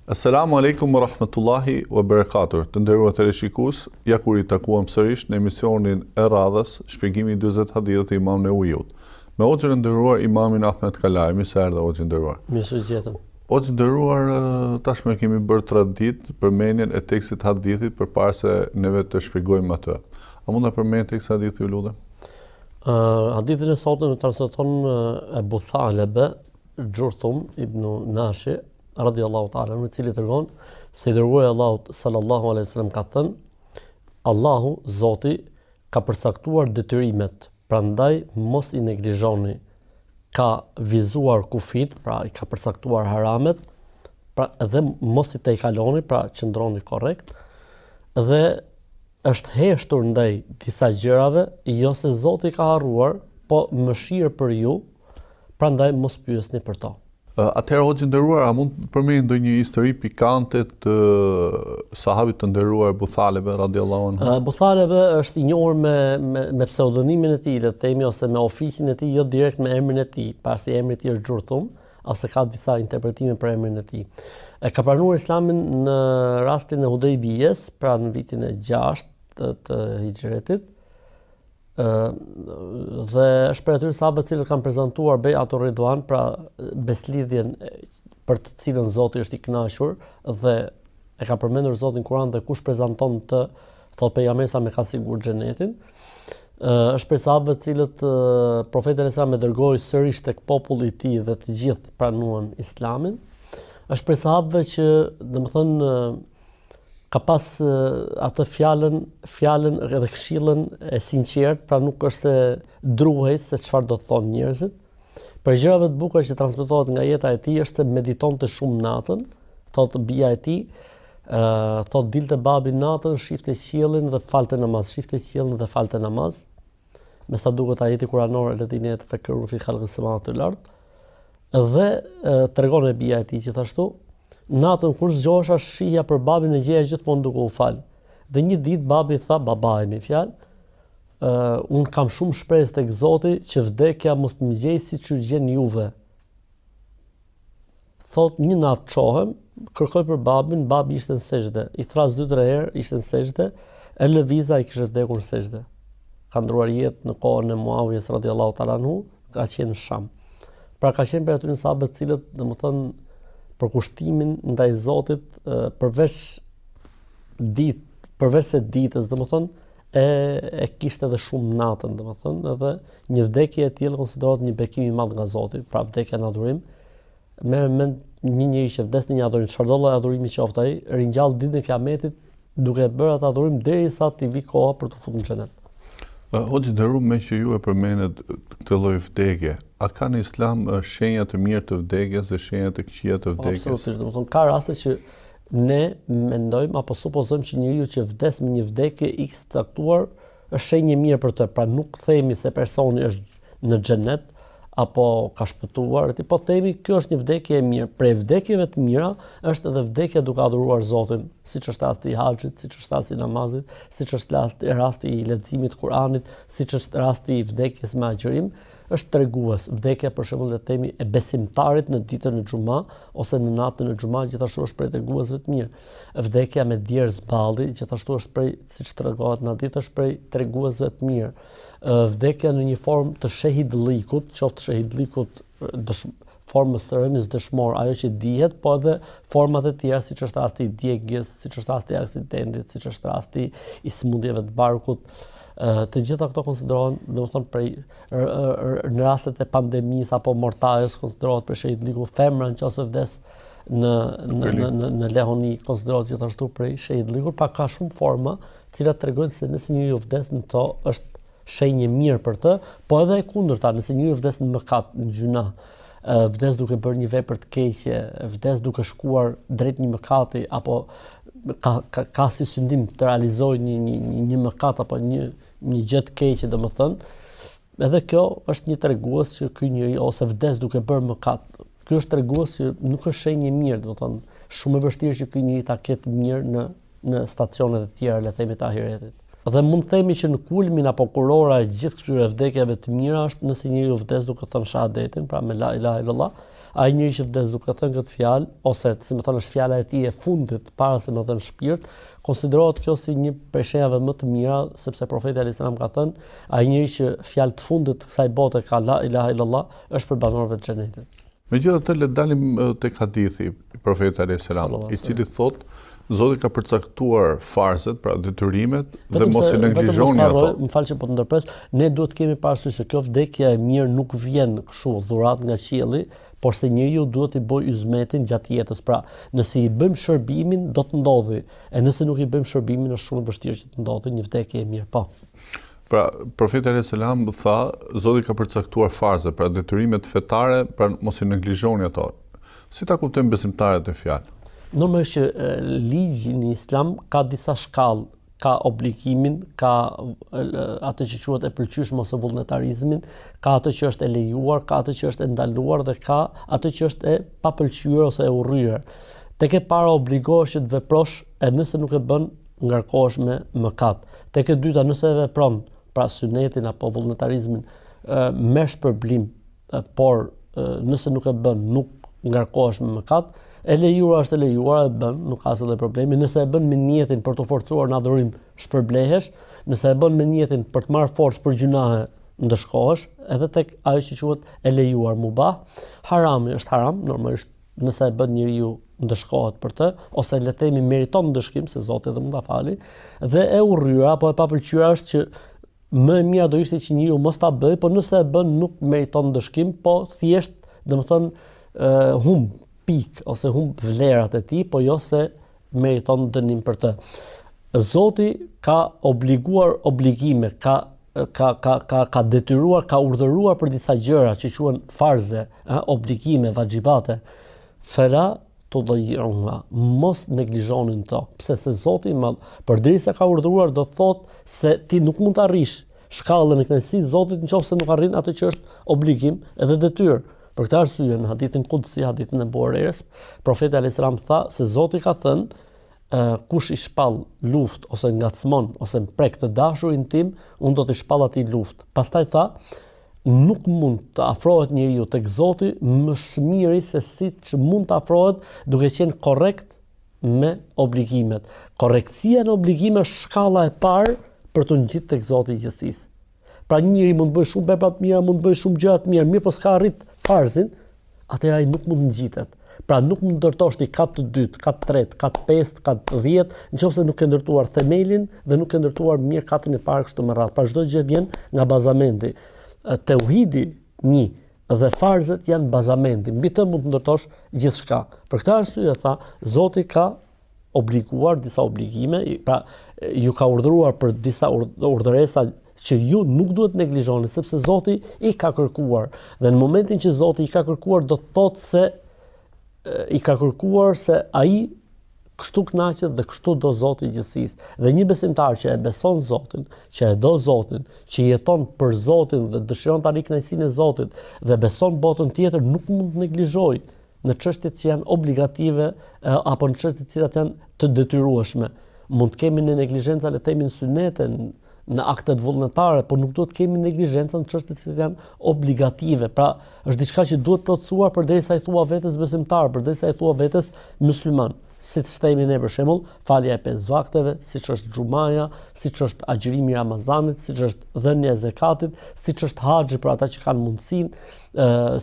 Assalamu alaikum wa rahmatullahi wa barakatuh. Të nderuar teleshikues, ja kur I takuam sërish në emisionin e radhës, shpjegimi I 40 haditheve të Imam Newawiut. Me hoxhën e nderuar Imamin Ahmed Kalaj, mirë se erdha hoxhë nderuar. Mirë se gjetëm. Hoxhë nderuar, tashmë kemi bërë traditë përmendjen e tekstit hadithit përpara se neve të shpjegojmë atë. A mund ta përmend tekstin hadith ju lutem? Hadithin e sotëm e transmeton Abu Thalebe Gjurthum ibn Nashi radiallahu ta'ala, në cili tregon se I dërguari Allahut sallallahu alaihi wasallam ka thënë: Allahu, Zoti, ka përcaktuar detyrimet, prandaj mos I neglizhoni. Ka vizuar kufit, pra I ka përcaktuar haramet, pra edhe mos I tejkaloni, pra qëndroni korrekt, dhe është heshtur ndaj disa gjërave, jo se Zoti ka harruar, po mëshirë për ju, prandaj mos pyesni për to. Atëherë hoxhë nderuar, a mund të përmend ndonjë histori pikante të sahabit të nderuar Abu Thalebe radiallahu anhu? Abu Thalebe është I njohur me pseudonimin e tij, le të themi, ose me oficin e tij, jo direkt me emrin e tij, pasi emri I tij është Gjurthum, ose ka disa interpretime për emrin e tij. Ka pranuar Islamin në rastin e Hudejbijes, pra në vitin e 6 të Hijretit. Dhe është për atyre sahabët të cilët kanë prezantuar bejatu Ridwan, pra beslidhjen për të cilën Zoti është I kënaqur, dhe e ka përmendur Zoti në Kur'an, dhe kush prezanton të, thot pejgamberi sa me ka sigur xhenetin. Është për sahabët të cilët profeti alayhis salam e dërgoi sërish tek populli I tij dhe të gjithë pranuan Islamin. Është për sahabëve që, domethënë, ka pas atë fjalën edhe këshillën e sinqert, pra nuk është se druhej se çfarë do të thonë njerëzit. Për gjërave të bukura që transmetohet nga jeta e tij është se meditonte shumë natën, thotë bija e tij, thotë dilte babi natën, shifte qiellin dhe falte namaz, shifte qiellin dhe falte namaz. Me sa duket ajeti kuranor alladhina yatafakkaruna fi khalqis samawati wal ard. Dhe tregon e bija e tij gjithashtu, natën kur zgjohesha shihja për babin e gjeja gjithmonë duke u fal. Dhe një ditë babi tha babai me fjalë, unë kam shumë shpresë tek Zoti që vdekja mos të më gjejë siç u gjen juve. Thot një natë çohem, kërkoj për babin, babi ishte në sejdë. I thras 2-3 herë, ishte në sejdë, e lëviza I kishte vdekur në sejdë. Ka ndruar jetë në kohën e Muawijes radiallahu ta'ala anhu, ka qenë në Sham. Pra ka qenë për atyre sahabët të cilët, domethënë, për kushtimin ndaj Zotit, përveç se ditës, domethënë, e kishte edhe shumë natën, domethënë, edhe një vdekje e tillë konsiderohet një bekim I madh nga Zoti, pra vdekja në adhurim. Merr mend një njeri që vdes në një adhurim, çfarë do lloj adhurimi qoftë ai, ringjall ditën e Kiametit duke bërë atë adhurim derisa t'i vi koha për të futur në xhenet. Hoxhë nderuar, me që ju e përmendet këtë lloj vdekje, a ka në Islam shenja të mirë të vdekjes dhe shenja të këqija të vdekjes? Absolutisht, domethënë ka raste që ne mendojmë apo supozojmë që njeriu që vdes me një vdekje X caktuar është shenjë mirë për të, pra nuk themi se personi është në xhenet apo ka shpëtuar, po themi kjo është një vdekje e mirë. Prej vdekjeve të mira është edhe vdekja duke adhuruar Zotin, siç është rasti I haxhit, siç është rasti I namazit, siç është rasti I leximit të Kuranit, siç është rasti I vdekjes me agjërim, është tregues. Vdekja për shembull le të themi e besimtarit në ditën e xumë ose në natën e xumë gjithashtu është prej treguesve të mirë. Vdekja me djerz balli gjithashtu është prej, siç tregohet në hadith, është prej treguesve të mirë. Vdekja në një formë të shehidllikut, qoftë shehidllikut formës së rënies dëshmor, ajo që dihet, po edhe format e tjera siç është rasti I djegjes, siç është rasti I aksidentit, siç është rasti I smundjeve të barkut. Të gjitha këto konsiderohen, domethënë, prej në rastet e pandemisë apo mortales konsiderohet për shehidliku. Femra nëse vdes në lehoni konsiderohet gjithashtu prej shehidlikut, pa ka shumë forma, të cilat tregojnë se nëse njeriu vdes në to është shenjë mirë për të, po edhe e kundërta, nëse njeriu vdes në mëkat, në gjuna, vdes duke bërë një vepër të keqe, vdes duke shkuar drejt një mëkati, apo ka si syndim të realizojë një mëkat apo një gjë të keqe, domethënë, edhe kjo është një tregues që ky njeri ose vdes duke bërë mëkat. Ky është tregues që nuk është shenjë mirë, domethënë, shumë e vështirë që ky njeri ta ketë mirë në stacionet e tjera, le të themi të ahiretit. Dhe mund të themi që në kulmin apo kurora e gjithë këtyre vdekjeve të mira është nëse njeriu vdes duke thënë shahadetin, pra me la ilaha illallah, ai njeriu që vdes duke thënë këtë fjalë, ose si më thonë është fjala e tij e fundit para se më dhënë shpirt, konsiderohet kjo si një prej shenjave më të mira, sepse profeti alayhis salam ka thënë, ai njeriu që fjalë të fundit të kësaj bote ka la ilaha illallah, është për banorëve të xhenetit. Megjithatë, le të dalim tek hadithi i profetit alayhis salam, i cili thotë Zoti ka përcaktuar farzet, pra detyrimet dhe mos i neglizhoni ato. Më fal që po të ndërpres, ne duhet kemi parasysh se kjo vdekja e mirë nuk vjen kështu dhurat nga qielli, por se njeriu duhet i bëjë uzmetin gjatë jetës. Pra, nëse i bëjmë shërbimin, do të ndodhi. E nëse nuk i bëjmë shërbimin, është shumë e vështirë që të ndodhi një vdekje e mirë. Po. Pra, profeti alayhis salam tha, Zoti ka përcaktuar farzet, pra detyrimet fetare, pra mos i neglizhoni ato. Si ta kuptojmë besimtarët e fjalë? Normalisht që ligji në Islam ka disa shkallë, ka obligimin, ka atë që quhet e pëlqyeshëm ose vullnetarizmin, ka atë që është e lejuar, ka atë që është e ndaluar dhe ka atë që është e papëlqyer ose e urryer. Tek e para obligohesh që të veprosh e nëse nuk e bën ngarkohesh me mëkat. Tek e dyta nëse e vepron, pra sunetin apo vullnetarizmin, me shpërblim, por nëse nuk e bën nuk ngarkohesh me mëkat. E lejuar është e lejuar, e bën, nuk ka asnjë problemi. Nëse e bën me niyetin për të forcuar në adhurim, shpërblehesh. Nëse e bën me niyetin për të marrë forcë për gjunahe, ndëshkohesh, edhe tek ajo që quhet e lejuar mubah. Harami është haram, normalisht nëse e bën njeriu ndëshkohet për të, ose le të themi meriton ndëshkim se Zoti dhe mund ta fali. Dhe e urryera apo e papëlqyera është që më e mira do ishte që njeriu mos ta bëj, por nëse e bën nuk meriton ndëshkim, po thjesht, domethënë, humb pik ose humb vlerat e tij, po jo se meriton dënim për të. Zoti ka obliguar obligime, ka detyruar, ka urdhëruar për disa gjëra që quhen farze, obligime, vajibate. Fela tudayyi'uha, mos neglizhonin to. Pse se Zoti i Madh, përderisa ka urdhëruar, do thotë se ti nuk mund të arrish shkallën e kënaqësisë Zotit nëse nuk arrin atë që është obligim edhe detyrë. Për këtë arsye në hadithin Qudsi, hadithin e Buharerës, profeti alayhis salam tha se Zoti ka thënë, kush i shpall luftë ose ngacmon ose prek të dashurin tim, unë do t'i shpall atij luftë. Pastaj tha, nuk mund të afrohet njeriu tek Zoti më smiri se siç mund të afrohet duke qenë korrekt me obligimet. Korrektësia në obligime është shkalla e parë për të ngjitur tek Zoti i gjithësisë. Pra njëri mund të bëjë shumë vepra të mira, mund të bëjë shumë gjëra të mira, mirë po s'ka arrit farzin, atëherë ai nuk mund ngjitet. Pra nuk mund ndërtosh ti kat të dytë, kat të tretë, kat 5, kat 10, nëse nuk ke ndërtuar themelin dhe nuk ke ndërtuar mirë katin e parë kështu me radhë. Pra çdo gjë vjen nga bazamenti. Tauhidi 1 dhe farzet janë bazamenti. Mbi të mund të ndërtosh gjithçka. Për këtë arsye tha, Zoti ka obliguar disa obligime, pra ju ka urdhëruar për disa urdhëresa që ju nuk duhet neglizhoni, sepse Zoti i ka kërkuar. Dhe në momentin që Zoti i ka kërkuar, do të thotë se i ka kërkuar se ai kështu kënaqet dhe kështu do Zoti i gjithësisë. Dhe një besimtar që e beson Zotin, që e do Zotin, që jeton për Zotin dhe dëshiron të arrijë kënaqësinë e Zotit dhe beson botën tjetër, nuk mund të neglizhojë në çështjet që janë obligative apo në çështjet që janë të detyrueshme. Mund të kemi në neglizhenca le të themi në synete, në aktet vullnetare, por nuk duhet kemi neglizhencë në çështjet që janë obligative. Pra, është diçka që duhet plotësuar përderisa i thua vetes besimtar, përderisa i thua vetes musliman. Siç themi ne për shembull, falja e 5 vakteve, siç është xhumaja, siç është agjërimi i Ramazanit, siç është dhënia e zakatit, siç është haxhi për ata që kanë mundësinë,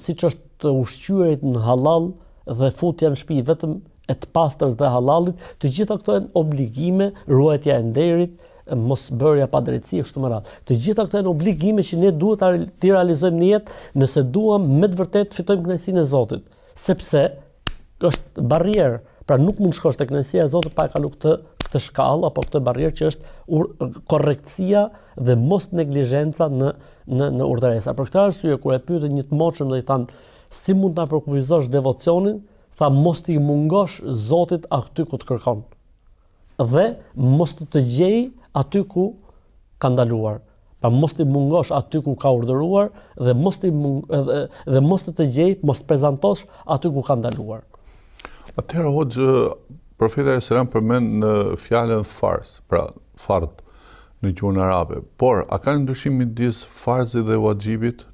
siç është ushqyeret në halal dhe futja në shtëpi vetëm e të pastërs dhe halalit, të gjitha këto janë obligime, ruajtja e nderit, mos bërja pa drejtësi kështu me radhë. Të gjitha këto janë obligime që ne duhet të realizojmë në jetë nëse duam me të vërtetë fitojmë kënaqësinë e Zotit, sepse është barrierë. Pra nuk mund shkosh tek kënaqësia e Zotit pa e kaluar këtë shkallë apo këtë barrierë që është korrektësia dhe mos neglizhenca në urdhëresa. Për këtë arsye kur e pyetën një të moshëm dhe i than si mund ta përkufizosh devocionin, tha mos t'i mungosh Zotit aty ku të kërkon. Dhe mos të gjej aty ku ka ndaluar. Pra mos t'i mungosh aty ku ka urdhëruar dhe mos të gjej, mos të prezantosh aty ku ka ndaluar. Atëherë hoxhë, profeti alayhis salam përmend në fjalën farz, pra fard në gjuhën arabe. Por a ka ndryshim midis farzit dhe wajibit?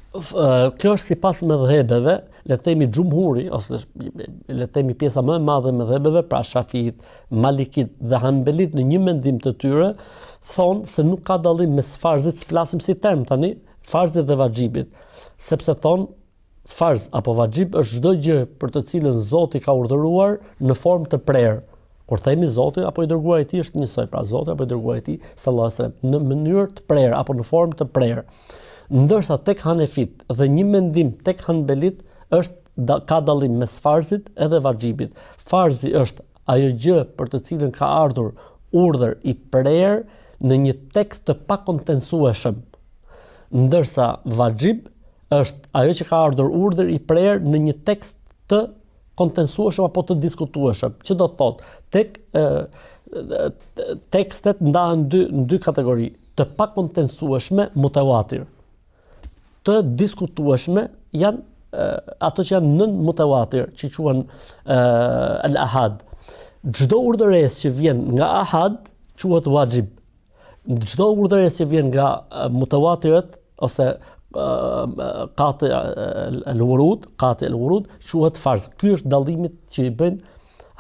Kjo është sipas mëdhëbeve, le të themi xhumhuri ose le të themi pjesa më e madhe e mëdhëbeve, pra Shafiit, Malikit dhe Hanbelit në një mendim të tyre thonë se nuk ka dallim mes farzit, flasim si term tani, farzit dhe vajxhibit, sepse thonë farz apo vajxhib është çdo gjë për të cilën Zoti ka urdhëruar në formë të prerë. Kur themi Zoti apo i dërguari i tij është njësoj, pra Zoti apo i dërguari i tij sallallahu alajhi wasallam në mënyrë të prerë apo në formë të prerë. Ndërsa tek Hanefit dhe një mendim tek Hanbelit ka dallim mes farzit edhe vajxhibit. Farzi është ajo gjë për të cilën ka ardhur urdhër i prerë në një tekst të pakontensueshëm. Ndërsa vajxhib është ajo që ka ardhur urdhër i prerë në një tekst të kontensueshëm apo të diskutueshëm. Që do të thotë tekstet ndahen në dy kategori, të pakontensueshme mutawatir. Të diskutueshme janë ato që janë nën mutawatir, që quhen al-ahad. Çdo urdhëresë që vjen nga ahad quhet wajib. Çdo urdhëresë që vjen nga mutawatirat ose qati al-wurud quhet farz. Ky është dallimi që i bëjnë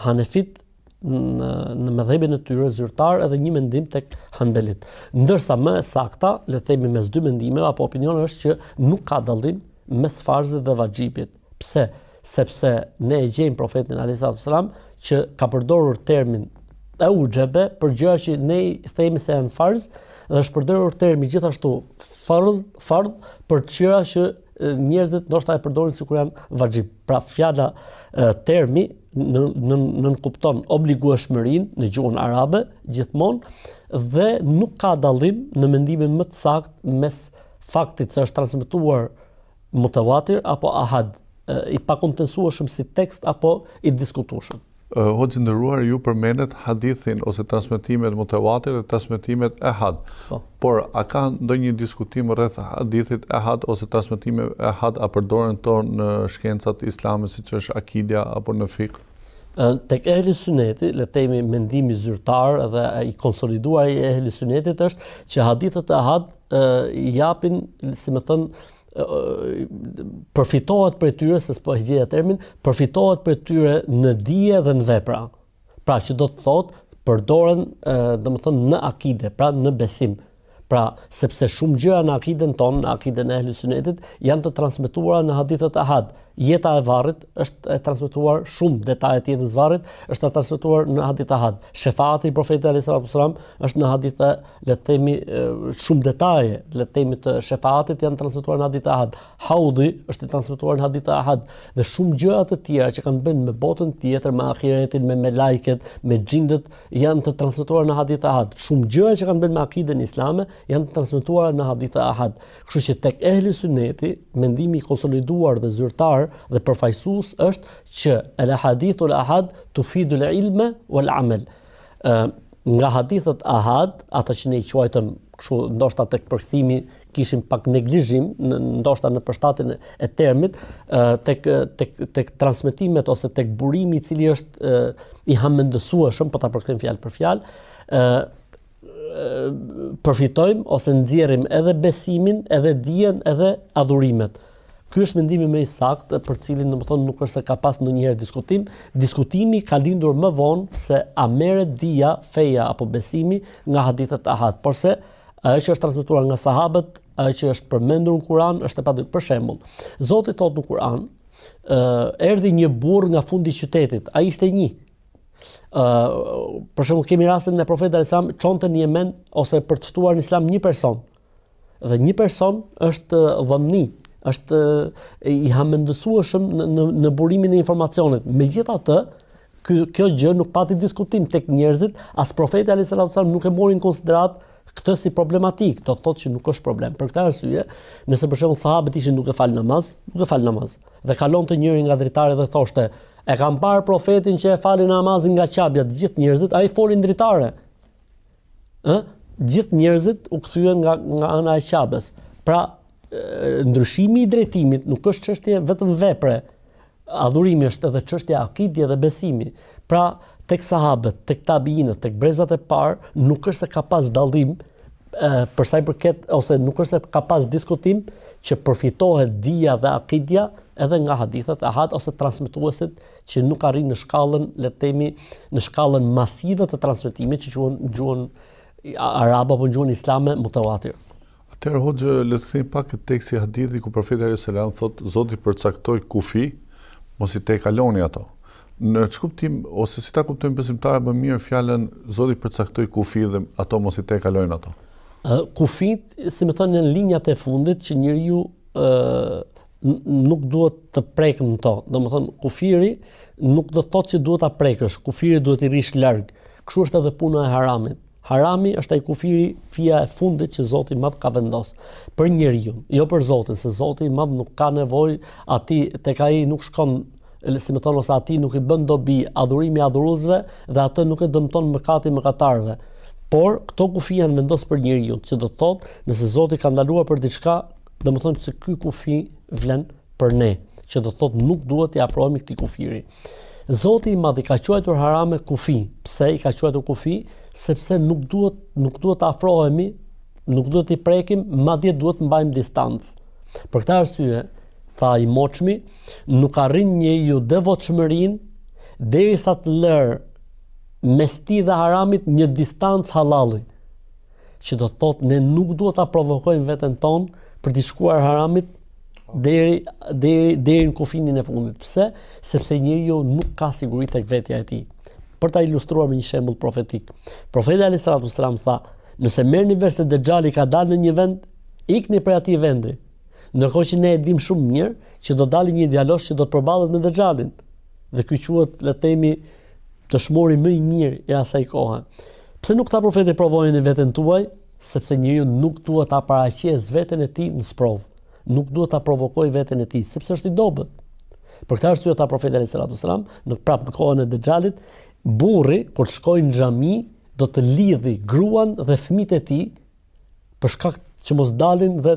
Hanefit në mëdhëbin e tyre zyrtar edhe një mendim tek Hanbelit. Ndërsa më e sakta, le të themi mes dy mendimeve apo opinioneve është që nuk ka dallim mes farzit dhe vajxhibit. Pse? Sepse ne e gjejmë profetin alayhis salam që ka përdorur termin aujebe për gjëra që ne themi se janë farz dhe është përdorur termi gjithashtu fard për gjëra që njerëzit ndoshta e përdorin sikur janë vajxhib. Pra fjala termi nën kupton obligueshmërinë në gjuhën arabe gjithmonë dhe nuk ka dallim në mendimin më të saktë mes faktit se është transmetuar mutawatir apo ahad, i pakontensueshëm si tekst apo i diskutueshëm. Hoxhë nderuar, ju përmendet hadithin ose transmetimet mutawatir dhe transmetimet ahad. Por a ka ndonjë diskutim rreth hadithit ahad ose transmetimet ahad a përdoren tonë në shkencat islame siç është akidja apo në fikh? Tek ehli suneti, le të themi mendimi zyrtar dhe i konsoliduar i ehli sunetit është që hadithet e ahad japin, si më thënë, përfitohet për tyre, se s'po e gjeja termin, përfitohet për tyre në dije dhe në vepra. Pra që do të thotë përdoren domethënë në akide, pra në besim. Pra sepse shumë gjëra në akiden tonë, në akiden e ehli sunetit, janë të transmetuara në hadithet ahad. Jeta e varrit është e transmetuar, shumë detajet e jetës varrit është e transmetuar në hadith ahad. Shefaati i profetit alayhis salam është në hadithe, le të themi, shumë detaje, le të themi të shefaatit janë transmetuar në hadith ahad. Haudhi është i transmetuar në hadith ahad dhe shumë gjëra të tjera që kanë bën me botën tjetër, me ahiretin, me melajket, me xhindët janë të transmetuar në hadith ahad. Shumë gjëra që kanë bën me akiden islame janë të transmetuara në hadith ahad. Kështu që tek ehli sunneti, mendimi i konsoliduar dhe zyrtar dhe përfaqësues është që al-hadithul ahad tufidu al-ilma wal-amal. Nga hadithet ahad, ata që ne i quajtëm kështu ndoshta tek përkthimi kishim pak neglizhim, ndoshta në përshtatjen e termit, tek transmetimet ose tek burimi i cili është i hamendësueshëm, po ta përkthejmë fjalë për fjalë, përfitojmë ose nxjerrim edhe besimin, edhe dijen, edhe adhurimet. Ky është mendimi më i saktë për cilin domethënë nuk është se ka pas ndonjëherë diskutim. Diskutimi ka lindur më vonë se a merret dija, feja apo besimi nga hadithet ahad. Porse ajo që është transmetuar nga sahabët, ajo që është përmendur në Kur'an është e padyshme. Për shembull, Zoti thotë në Kur'an, erdhi një burr nga fundi i qytetit, ai ishte një. Për shembull kemi rastin e profetit alayhis salam çonte në Yemen ose për të ftuar në Islam një person. Dhe një person është dhëmni, është i hamendësueshëm në burimin e informacionit. Megjithatë, kjo gjë nuk pati diskutim tek njerëzit, as profeti alayhis salam nuk e mori në konsiderat këtë si problematik, do të thotë që nuk është problem. Për këtë arsye, nëse për shembull sahabët ishin nuk e fal namaz, dhe kalonte njëri nga dritarët dhe thoshte, e kam parë profetin që e fali namazin nga qabja, të gjithë njerëzit, ai folin dritare. Gjithë njerëzit u kthyen nga ana e qabes. Pra ndryshimi i drejtimit nuk është çështje vetëm vepre. Adhurimi është edhe çështje akidie dhe besimi. Pra tek sahabët, tek tabiinët, tek brezat e parë nuk është se ka pas dallim për sa i përket ose nuk është se ka pas diskutim që përfitohet dija dhe akidja edhe nga hadithet ahad ose transmetuesit që nuk arrin në shkallën, le të themi, në shkallën masive të transmetimit që quhen gjuhën arabe apo gjuhën islame mutawatir. Atëherë hoxhë, le të kthejmë pak këtë tekst i hadithit ku profeti alayhis salam thotë Zoti përcaktoi kufi, mos i tejkaloni ato. Në ç'kuptim ose si ta kuptojmë besimtarët më mirë fjalën Zoti përcaktoi kufi dhe ato mos i tejkalojnë ato? Kufit, si më thënë, në linjat e fundit që njeriu nuk duhet të prekë në to. Domethënë, kufiri nuk do të thotë që duhet ta prekësh, kufiri duhet i rish larg. Kështu është edhe puna e haramit. Harami është ai kufiri, fija e fundit që Zoti i Madh ka vendosur për njeriu, jo për Zotin, se Zoti i Madh nuk ka nevojë, atij tek ai nuk shkon, si më thonë, ose atij nuk i bën dobi adhurimi i adhuruesve dhe atë nuk e dëmton mëkati mëkatarëve. Por këto kufi janë vendos për njeriu, që do të thotë, nëse Zoti ka ndaluar për diçka, domethënë se ky kufi vlen për ne, që do të thotë nuk duhet t'i afrohemi këtij kufiri. Zoti i Madh i ka quajtur harame kufi. Pse i ka quajtur kufi? Sepse nuk duhet të afrohemi, nuk duhet t'i prekim, madje duhet të mbajmë distancë. Për këtë arsye, tha i moçmi, nuk arrin njeriu devotshmërinë derisa të lërë mes tij dhe haramit një distancë halali. Që do të thotë ne nuk duhet ta provokojmë veten tonë për t'i shkuar haramit deri në kufinin e fundit. Pse? Sepse njeriu nuk ka siguri tek vetja e tij. Për ta ilustruar me një shembull profetik. Profeti alayhis salam tha, nëse merrni vesh se Dexhali ka dalë në një vend, ikni prej atij vendi. Ndërkohë që ne e dim shumë mirë që do dalë një djalosh që do të përballet me Dexhalin. Dhe ky quhet, le të themi, dëshmori më i mirë i asaj kohe. Pse nuk ta profeti provojnë në veten tuaj? Sepse njeriu nuk duhet ta paraqes veten e tij në sprovë. Nuk duhet ta provokojë veten e tij, sepse është i dobët. Për këtë arsye ta profeti alayhis salam, në kohën e Dexhalit, burri kur shkojnë në xhami do të lidhi gruan dhe fëmijët e tij për shkak që mos dalin dhe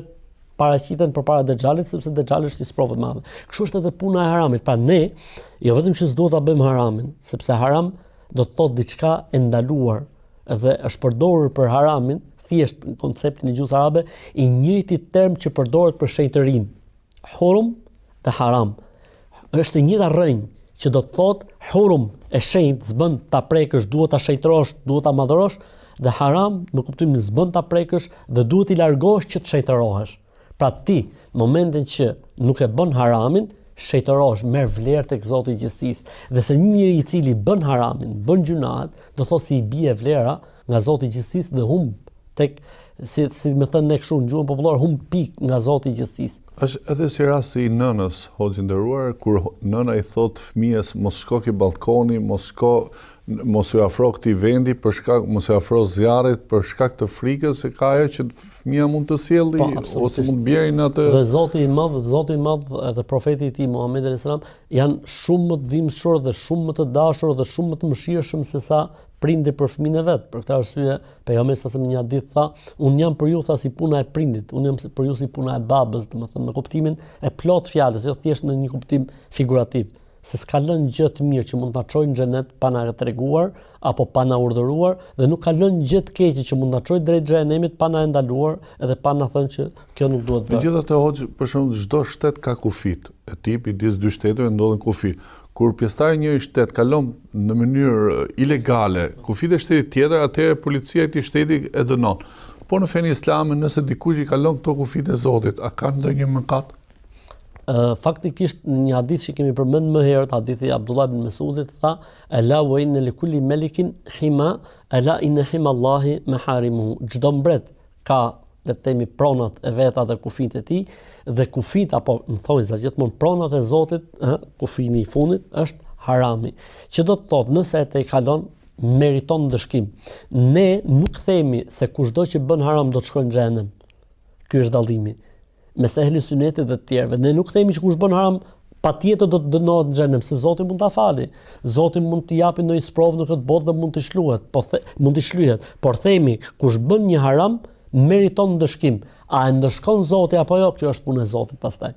paraqiten përpara Dexhalit, sepse Dexhali është një sprovë e madhe. Kështu është edhe puna e haramit. Pra ne, jo vetëm që s'duhet ta bëjmë haramin, sepse haram do të thotë diçka e ndaluar dhe është përdorur për haramin, thjesht në konceptin e gjuhës arabe, i njëjti term që përdoret për shenjtërinë. Hurum dhe haram. Është e njëjta rrënjë që do të thotë hurum e shenjtë s'bën ta prekësh, duhet ta shejtërosh, duhet ta madhërosh, dhe haram në kuptimin s'bën ta prekësh dhe duhet i largosh që të shejtërohesh. Pra ti, në momentin që nuk e bën haramin, shejtërosh, merr vlerë tek Zoti i gjithësisë. Dhe se një njeri i cili bën haramin, bën gjunahet, do thotë si i bie vlera nga Zoti i gjithësisë dhe humb tek, si më thënë ne kështu në gjuhën popullore, humb pik nga Zoti i gjithësisë. Është edhe si rasti i nënës, hoxhë nderuar, kur nëna i thot fëmijës mos shko ke balkoni, mos u afro këtij vendi për shkak, mos u afro zjarrit për shkak të frikës se ka ajo që fëmia mund të sjellë ose mund bjerë në atë. Dhe Zoti i Madh edhe profeti i tij Muhamedi alayhis salam janë shumë më të dhimbshur dhe shumë më të dashur dhe shumë më të mëshirshëm se sa prindi për fëmijën e vet. Për këtë arsye pejgamberi sa në një hadith tha, un jam për ju tha si puna e prindit, un jam për ju si puna e babës, domethënë me kuptimin e plot fjalës, jo thjesht në një kuptim figurativ. Se s'ka lënë gjë të mirë që mund ta çojë në xhenet pa na treguar apo pa na urdhëruar, dhe nuk ka lënë gjë të keqe që mund na çojë drejt xhenemit pa na ndaluar edhe pa na thënë që kjo nuk duhet bërë. Megjithatë, hoxh, për shembull, çdo shtet ka kufit. E tipi midis dy shteteve ndodhen kufi. Kur pjesëtari i njëri shtet kalon në mënyrë ilegale kufit e shtetit tjetër, atëherë policia e këtij shteti e dënon. Po në fenë islame, nëse dikush i kalon këto kufit e Zotit, a ka ndonjë mëkat? Faktikisht në një hadith që kemi përmend më herët, hadithi Abdullah ibn Mesudit, tha: "Ela wa inna li kulli malikin hima, ela inna hima Allahi maharimuhu." Çdo mbret ka, le të themi, pronat e veta dhe kufit e tij, dhe kufit apo më thonë sa gjithmonë pronat e Zotit, kufini i fundit është harami. Që do të thotë, nëse e tejkalon, meriton dëshkim. Ne nuk themi se kushdo që bën haram do të shkojë në xhenem. Ky është dallimi mes ehli sunetit dhe të tjerëve. Ne nuk themi që kush bën haram patjetër do të dënohet në xhenem, se Zoti mund ta fali. Zoti mund t'i japë ndonjë sprovë në këtë botë dhe mund t'i shluhet, mund t'i shlyhet. Por themi kush bën një haram meriton dëshkim. A e ndëshkon Zoti apo jo? Kjo është punë e Zotit pastaj.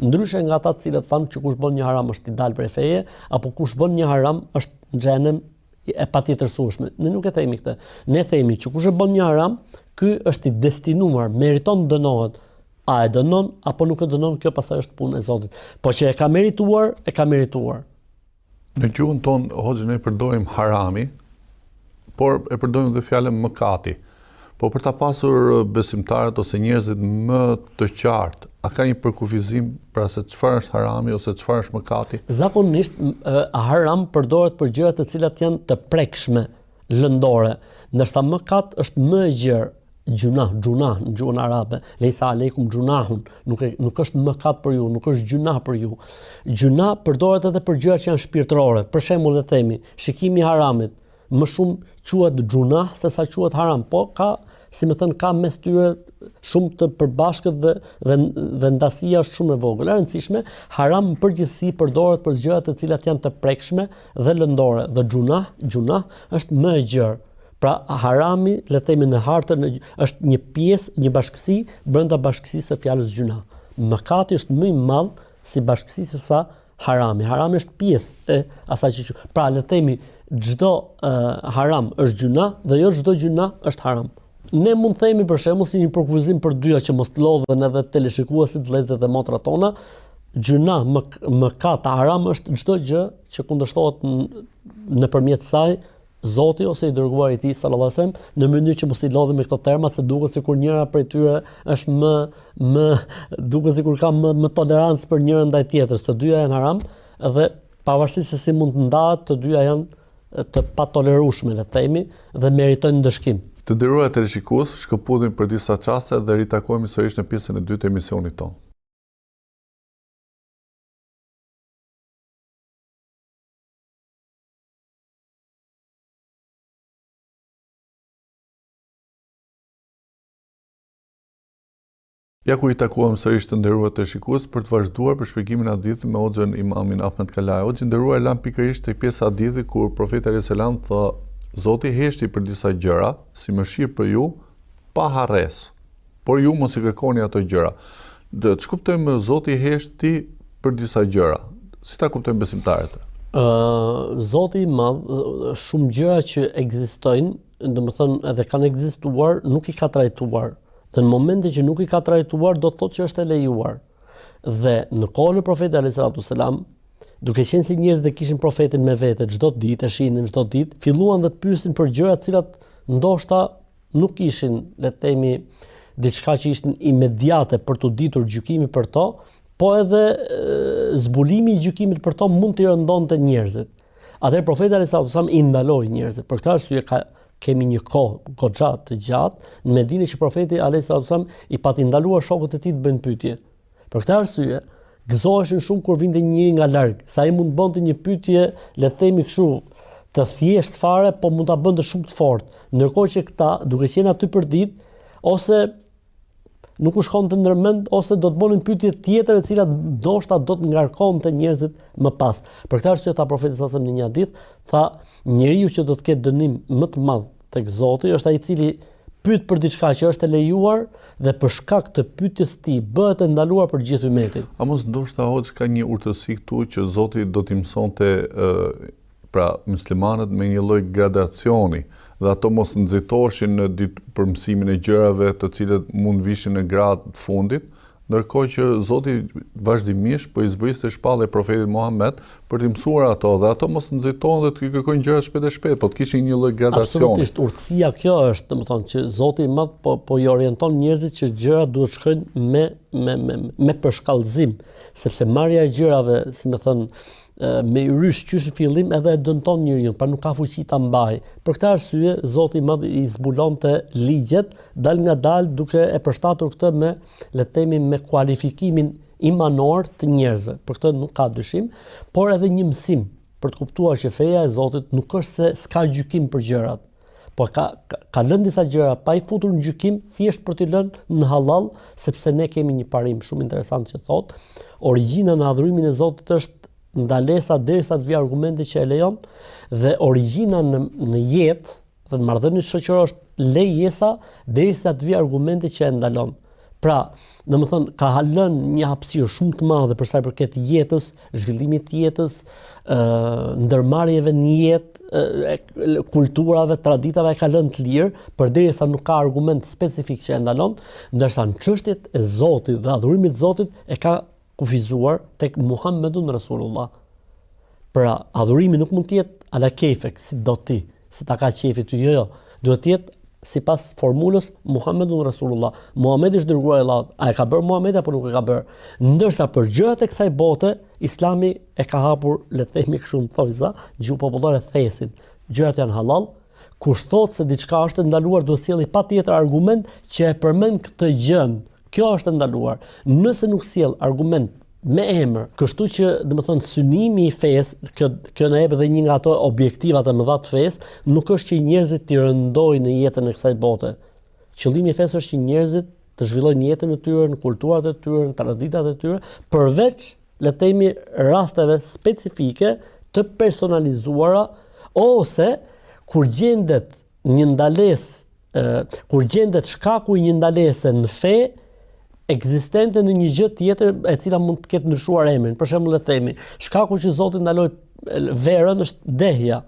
Ndryshe nga ata të cilët thanë që kush bën një haram është i dalë prej feje, apo kush bën një haram është në xhenem e patjetërsueshme. Ne nuk e themi këtë. Ne themi që kush e bën një haram ky është i destinuar, meriton të dënohet. A e dënon apo nuk e dënon, kjo pastaj është punë e Zotit. Po që e ka merituar, e ka merituar. Në gjuhën tonë, hoxha, ne përdorim harami, por e përdorim dhe fjalën mëkati. Po për ta pasur besimtarët ose njerëzit më të qartë, a ka një përkufizim pra se çfarë është harami ose çfarë është mëkati? Zakonisht haram përdoret për gjërat të cilat janë të prekshme, lëndore. Ndërsa mëkat është më e gjerë. Gjunah në gjuhën arabe, lejsa aleikum gjunahun, nuk është mëkat për ju, nuk është gjunah për ju. Gjunah përdoret edhe për gjërat që janë shpirtërore. Për shembull, le të themi, shikimi i haramit, më shumë quhet gjunah se sa quhet haram, po ka, si më thënë, ka mes tyre shumë të përbashkët dhe ndasia është shumë e vogël. E rëndësishme, haram në përgjithësi përdoret për gjërat të cilat janë të prekshme dhe lëndore, dhe gjunah është më e gjerë. Pra harami, le të themi në hartën, është një pjesë, një bashkësi brenda bashkësisë së fjalës gjuna. Mëkati është më i madh si bashkësi se sa harami. Harami është pjesë e asaj që quhet. Pra le të themi çdo haram është gjuna dhe jo çdo gjuna është haram. Ne mund të themi për shembull si një përkufizim për dyja që mos të lodhen edhe teleshikuesit, vëllezërit dhe motrat tona, gjuna, mëkat, haram është çdo gjë që kundërshtohet nëpërmjet saj Zoti ose i dërguari i tij sallallahu alajhi wasallam, në mënyrë që mos i lodhim me këto terma, se duket sikur njëra prej tyre është më duket sikur ka më tolerancë për njërin ndaj tjetrës. Të dyja janë haram dhe pavarësisht se si mund të ndahet, të dyja janë të patolerueshme, le të themi, dhe meritojnë ndëshkim. Të nderuar teleshikues, shkëputim për disa çaste dhe ritakohemi sërish në pjesën e dytë të emisionit tonë. Ja ku I takuam sërish të nderuar teleshikues për të vazhduar për shpjegimin e hadithit me hoxhën Imamin Ahmed Kalaj. Hoxhë nderuar lan pikërisht tek pjesa e hadithit kur profeti alayhis salam tha Zoti heshti për disa gjëra, si mëshirë për ju, pa harres. Por ju mos I kërkoni ato gjëra. Ç'kuptojmë Zoti heshti për disa gjëra? Si ta kuptojmë besimtarët? Zoti I madh, shumë gjëra që ekzistojnë, domethënë edhe kanë ekzistuar, nuk I ka trajtuar. Dhe në momente që nuk I ka trajtuar, do të thotë që është e lejuar. Dhe në kohën e profetit alayhis salam, duke qenë si njerëz dhe kishin profetin me vete çdo ditë, e shihnin çdo ditë, filluan dhe të pyesin për gjëra të cilat ndoshta nuk ishin, le të themi, diçka që ishin imediate për të ditur gjykimi për to, po edhe zbulimi I gjykimit për to mund t'i rëndonte njerëzit. Atëherë profeti alayhis salam I ndaloi njerëzit. Për këtë arsye kemi një kohë goxha të gjatë në Medinë që profeti alayhis salam I pati ndaluar shokët e tij të bëjnë pyetje. Për këtë arsye gëzoheshin shumë kur vinte njëri nga larg, sa ai mund bënte një pyetje, le të themi kështu, të thjesht fare, po mund ta bënte shumë të fortë. Ndërkohë që këta, duke qenë aty për ditë, ose nuk u shkonte ndërmend, ose do të bënin pyetje tjetër e cilat ndoshta do të ngarkonte njerëzit më pas. Për këtë arsye tha profeti sallallahu alajhi wasallam në një hadith, tha njeriu që do të ketë dënim më të madh tek Zoti është ai I cili pyet për diçka që është e lejuar dhe për shkak të pyetjes së tij bëhet e ndaluar për gjithë ummetin. A mos ndoshta hoxh ka një urtësi këtu që Zoti do t'i mësonte pra muslimanët me një lloj gradacioni dhe ato mos nxitoheshin në ditë për mësimin e gjërave të cilët mund vishin në gradë të fundit, ndërkohë që Zoti vazhdimisht po I zbriste shpallje profetit Muhammed për t'i mësuar ato dhe ato mos nxitohen dhe t'i kërkojnë gjëra shpejt e shpejt, po të kishin një lloj gradacioni. Absolutisht, urtësia kjo është, domethënë që Zoti I Madh po I orienton njerëzit që gjërat duhet shkojnë me përshkallëzim, sepse marrja e gjërave, si më thënë, me rysh qysh në fillim edhe e dëmton njeriu, pra nuk ka fuqi ta mbajë. Për këtë arsye Zoti I Madh I zbulonte ligjet dal nga dal duke e përshtatur këtë me, le të themi, me kualifikimin imanor të njerëzve. Për këtë nuk ka dyshim, por edhe një mësim për të kuptuar që feja e Zotit nuk është se s'ka gjykim për gjërat, po ka lënë disa gjëra pa I futur në gjykim, thjesht për t'i lënë në halal, sepse ne kemi një parim shumë interesant që thotë, origjina në adhurimin e Zotit është ndalesa derisa të vi argumente që e lejon, dhe origjina në jetë dhe në marrëdhënie shoqërore është lejesa derisa të vi argumente që e ndalon. Pra, domethënë ka lënë një hapësirë shumë të madhe për sa i përket jetës, zhvillimit të jetës, ndërmarrjeve në jetë, kulturave, traditave e ka lënë të lirë, përderisa nuk ka argument specifik që e ndalon, ndërsa në çështjet e Zotit dhe adhurimit të Zotit e ka kufizuar tek Muhammedun Rasulullah. Pra, adhurimi nuk mund të jetë ala kejfek, si do ti, si ta ka qefi ty, jo. Duhet të jetë sipas formulës Muhammedun Rasulullah. Muhamedi është dërguar i Allahut. A e ka bërë Muhamedi apo nuk e ka bërë? Ndërsa për gjërat e kësaj bote, Islami e ka hapur, le të themi kështu në thojza, gjuhë popullore thesin. Gjërat janë halal. Kush thotë se diçka është ndaluar, duhet sjellë patjetër argument që e përmend këtë gjën. Kjo është ndaluar. Nëse nuk sjell argument me emër, kështu që domethënë synimi i fesë, kjo na jep edhe një nga ato objektivat e mëdha të fesë, nuk është që njerëzit të rëndojnë në jetën e kësaj bote. Qëllimi i fesë është që njerëzit të zhvillojnë jetën e tyre, në kulturat e tyre, në traditat e tyre, përveç le të themi rasteve specifike të personalizuara ose kur gjendet një ndalesë, kur gjendet shkaku i një ndalese në fe ekzistente në një gjë tjetër e cila mund të ketë ndryshuar emrin. Për shembull, le të themi, shkaku që Zoti ndaloi verën është dehja.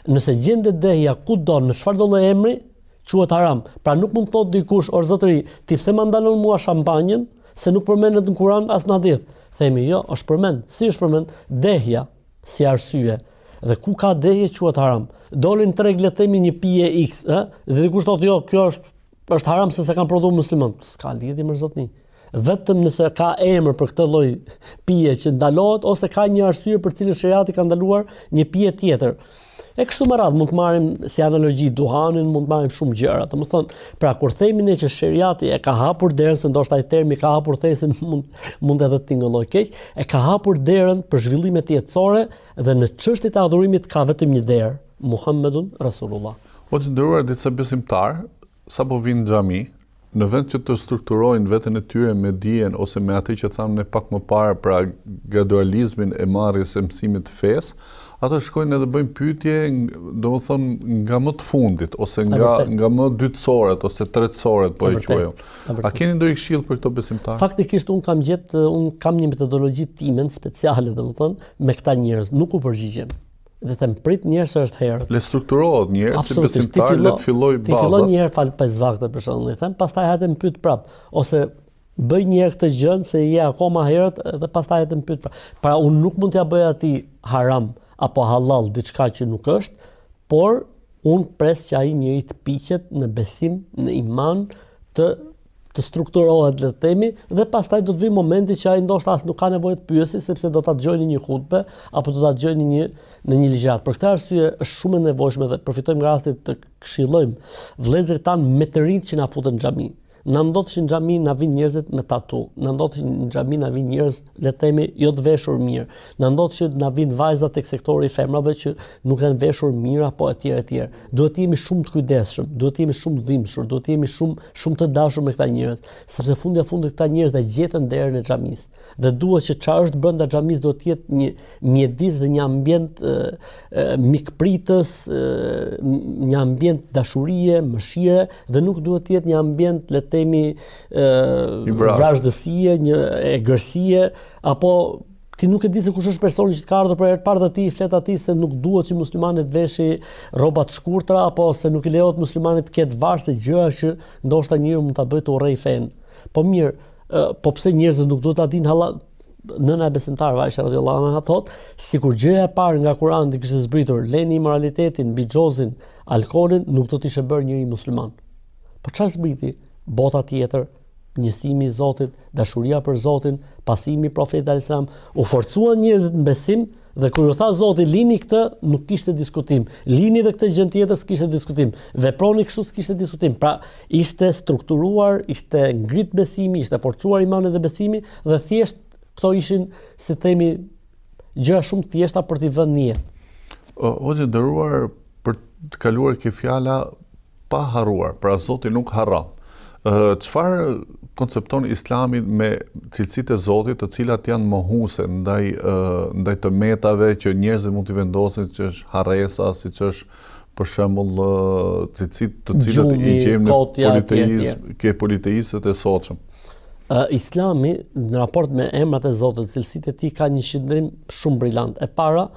Nëse gjendet dehja kudo në çfarëdo lloj emri, quhet haram. Pra nuk mund të thotë dikush, "O zotëri, ti pse më ndalon mua shampanjën, se nuk përmendet në Kur'an as në hadith." Themi, "Jo, është përmend." Si është përmend? Dehja si arsye. Dhe ku ka dehje quhet haram. Dolin treg le të themi një pije X, dhe dikush thotë, "Jo, kjo është haram se kanë prodhuar muslimanët." S'ka lidhje me zotni. Vetëm nëse ka emër për këtë lloj pije që ndalohet ose ka një arsye për cilën sheriati ka ndaluar një pije tjetër. E kështu me radhë mund të marrim si analogji duhanin, mund të marrim shumë gjëra. Domethënë, pra kur themi ne që sheriati e ka hapur derën, se ndoshta ai termi ka hapur thesin mund edhe të tingëlloj keq, e ka hapur derën për zhvillimet jetësore dhe në çështjet e adhurimit ka vetëm një derë, Muhammedun Rasulullah. O të nderuar disa besimtar, sapo vinë në xhami, në vend që të strukturojnë veten e tyre me dijen ose me atë që thamë ne pak më parë, pra gradualizmin e marrjes së mësimit të fesë, ata shkojnë edhe bëjnë pyetje, domethënë nga më të fundit ose nga më dytësoret ose tretësoret, po e quajmë. A keni ndonjë këshill për këto besimtarë? Faktikisht un kam një metodologji timen speciale, domethënë, me këta njerëz, nuk u përgjigjem. Dhe them prit njerëz është herët. Le strukturohet njerëz si besimtar, le të filloj bazat. Ti fillon një herë fal 5 vakte për shembull, i them, pastaj hajde më pyet prap, ose bëj një herë këtë gjën se je akoma herët dhe pastaj hajde më pyet prap. Pra unë nuk mund t'ja bëj atij haram apo halal diçka që nuk është, por unë pres që ai njeri të piqet në besim, në iman, të strukturohet le të themi, dhe pastaj do të vijë momenti që ai ndoshta as nuk ka nevojë të pyesë sepse do ta dëgjojnë një hutbe apo do ta dëgjojnë në një ligjërat. Për këtë arsye është shumë e nevojshme dhe përfitojmë nga rasti të këshillojmë vëllezërit tanë me të rinjt që na futen në xhami. Na ndodh që në xhami na vinë njerëzit me tatu, na ndodh që në xhami na vinë njerëz le të themi jo të veshur mirë, na ndodh që na vinë vajza tek sektori i femrave që nuk kanë veshur mirë apo etj etj. Duhet të jemi shumë të kujdesshëm, duhet të jemi shumë dhimbshur, duhet të jemi shumë të dashur me këta njerëz, sepse fundi fundit këta njerëz dhe gjetën derën e xhamisë. Dhe duhet që çfarë është brenda xhamisë duhet të jetë një mjedis dhe një ambient mikpritës, një ambient dashurie, mëshire, dhe nuk duhet të jetë një ambient le të themi vrazhdësie, një egërsie, apo ti nuk e di se kush është personi që të ka ardhur për herë të parë dhe ti flet atij se nuk duhet që muslimanit veshi rroba të shkurtra apo se nuk i lejohet muslimanit të ketë varse gjëra që ndoshta njeriu mund ta bëjë të urrej fen. Po mirë, po pse njerëzit nuk duhet ta dinë halal? Nëna e besimtarëve Aisha radhiyallahu anha thotë, sikur gjëja e parë nga Kurani kishte zbritur leni moralitetin, bixhozin, alkoolin, nuk do të ishte bërë njëri musliman. Po çfarë zbriti? Bota tjetër, njësimi i Zotit, dashuria për Zotin, pasimi i Profetit alayhis salam, u forcuan njerëzit në besim dhe kur u tha Zoti lini këtë, nuk kishte diskutim. Lini dhe këtë gjë tjetër s'kishte diskutim. Veproni kështu s'kishte diskutim. Pra ishte strukturuar, ishte ngrit besimi, ishte forcuar imani dhe besimi dhe thjesht këto ishin, si themi, gjëra shumë të thjeshta për t'i vënë në jetë. Hoxha nderuar, për të kaluar kjo fjala pa harruar, pra Zoti nuk harron. Çfarë koncepton Islami me cilësitë e Zotit, të cilat janë mohuese ndaj të metave që njerëzit mund t'i vendosin, siç është harresa, siç është për shembull të cilët i Gjumi, gjejmë kotja, ke politeistët e sotshëm. Islami në raport me emrat e Zotit, cilësitë e tij ka një qëndrim shumë brillant. E para,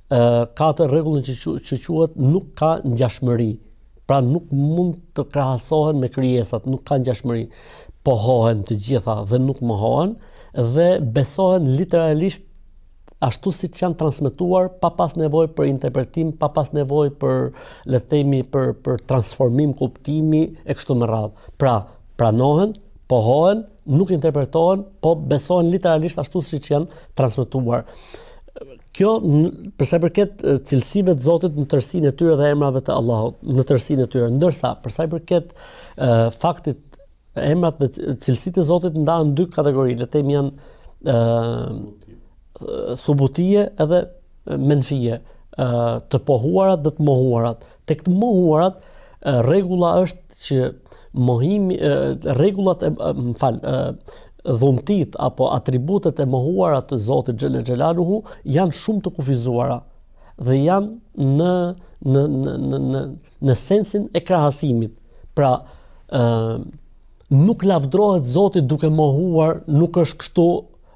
ka atë rregullin që quhet nuk ka ngjashmëri. Pra nuk mund të krahasohen me krijesat, nuk ka ngjashmëri. Pohohen të gjitha dhe nuk mohohen dhe besohen literalisht ashtu siç janë transmetuar, pa pas nevojë për interpretim, pa pas nevojë për, le të themi, për transformim, kuptimi e kështu me radhë. Pra, pranohen, pohohen, nuk interpretohen, po besohen literalisht ashtu siç janë transmetuar. Kjo për sa i përket cilësive të Zotit në tërësinë e tyre dhe emrave të Allahut në tërësinë e tyre, ndërsa për sa i përket faktit emrat dhe cilësitë e Zotit ndahen në dy kategori, le të themi janë thubutie edhe menfie, të pohuarat dhe të mohuarat. Tek të mohuarat rregulla është që mohimi rregullat dhuntit apo atributet e mohuara të Zotit Xhel Xhelaluhu janë shumë të kufizuara dhe janë në sensin e krahasimit. Pra, nuk lavdrohet Zoti duke mohuar, nuk është kështu,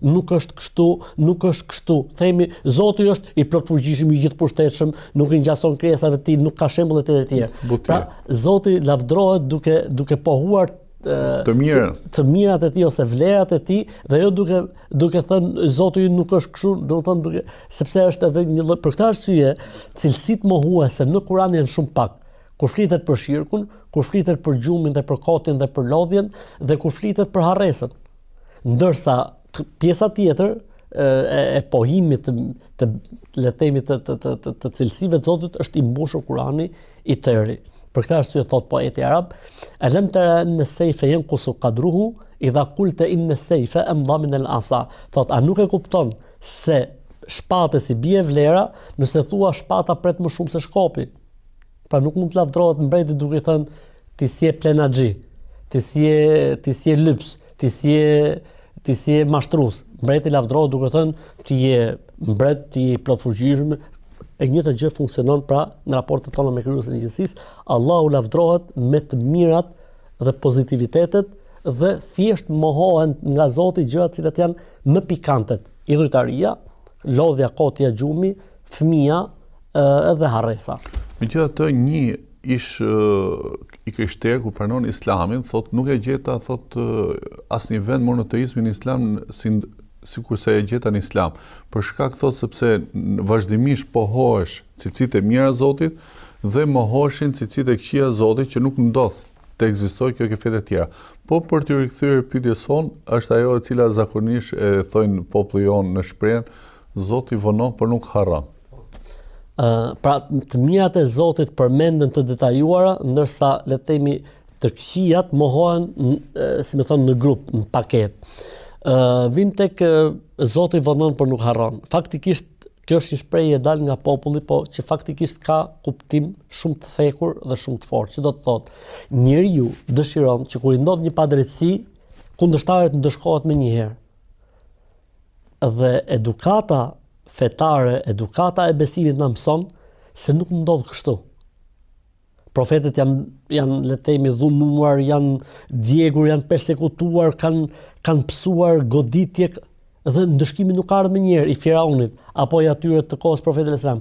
nuk është kështu, nuk është kështu. Themi Zoti është i plotfuqishëm, i gjithëpushtetshëm, nuk i ngjason krijesave të tij, nuk ka shembull të tjerë. Pra, Zoti lavdrohet duke pohuar të mirat e tij ose vlerat e tij dhe jo duke thënë Zoti nuk është kështu, do të thonë sepse është edhe një lloj, për këtë arsye, cilësitë mohuese në Kur'an janë shumë pak. Kur flitet për shirkun, kur flitet për gjumin dhe për kotin dhe për lodhjen dhe kur flitet për harresën. Ndërsa pjesa tjetër e pohimit të le të themi të cilësive të Zotit është i mbushur Kurani i tëri. Për këtë arsye thot poeti arab, "Alam tara an as-sayfa yanqusu qadruhu idha qulta inna as-sayfa amdha min al-asa." Thot, a nuk e kupton se shpatës i bie vlera nëse thua shpata pret më shumë se shkopi. Pra nuk mund të lavdrohet mbreti duke thënë ti si e plenaxhi, ti si e lyps, ti si e mashtrues. Mbreti lavdrohet duke thënë ti je mbret, ti je plotfuqishëm. E njëjta gjë funksionon pra në raportet tona me krijuesin e gjithësisë. Allahu lavdrohet me të mirat dhe pozitivitetet dhe thjesht mohohen nga Zoti gjërat të cilat janë më pikantet. Idhujtaria, lodhja, kotja, gjumi, fëmia edhe harresa. Megjithatë, një ish i krishterë ku pranon Islamin, thot nuk e gjeta thot asnjë vend monoteizmin Islam sikur se e gjeta në Islam. Për shkak thot sepse vazhdimisht pohohesh cilësitë e mira të Zotit dhe mohoheshin cilësitë e këqija të Zotit që nuk ndodh të ekzistojë kjo ke fetë të tjera. Po për të rikthyer pyetjes son, është ajo e cila zakonisht e thojnë populli jon në shprehjen Zoti vonon por nuk harron. Pra të mirat e Zotit përmenden të detajuara, ndërsa le të themi të këqijat mohohen si më thon në grup, në paketë. Vim tek Zoti vonon por nuk harron. Faktikisht kjo është një shprehje e dalë nga populli, po që faktikisht ka kuptim shumë të thekur dhe shumë të fortë. Që do të thotë, njeriu dëshiron që kur i ndodh një padrejtësi, kundërshtarit ndëshkohet menjëherë. Dhe edukata fetare, edukata e besimit na mëson se nuk ndodh kështu. Profetët janë le të themi dhunuar, janë djegur, janë persekutuar, kanë pësuar goditje dhe ndëshkimi nuk ardh menjëherë i Firaunit apo i atyre të kohës profetit e Islam.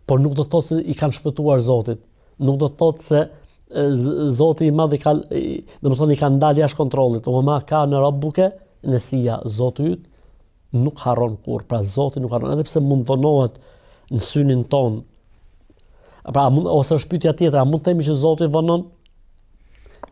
Por nuk do të thotë se i kanë shpëtuar Zotit. Nuk do të thotë se Zoti i Madh i ka, domethënë i ka ndalë jashtë kontrollit. O ma ka në rabbuke nesia, Zoti yt nuk harron kurrë. Pra Zoti nuk harron, edhe pse mund vonohet në synin ton. Pra ose është pyetja tjetër, a mund të themi që Zoti vonon?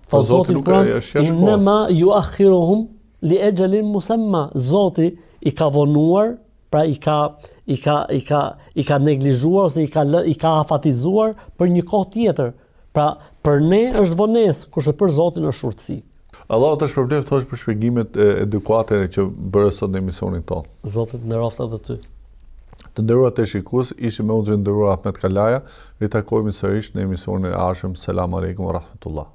Po Zoti nuk është inma yuakhiruhum li ajalin musamma. Zoti i ka vonuar, pra i ka neglizhuar ose i ka afatizuar për një kohë tjetër. Pra për ne është vonesë, kurse për Zotin është urtësi. Allahu të shpërblet thosh për shpjegimet edukate që bërë sot në emisionin tonë. Zotit nderoft edhe ty. Të nderuar televizionistë, ishim me u nderuar Ahmet Kalaja. Ritakojmë sërish në emisionin e ardhshëm. Selam aleikum wa rahmatullah.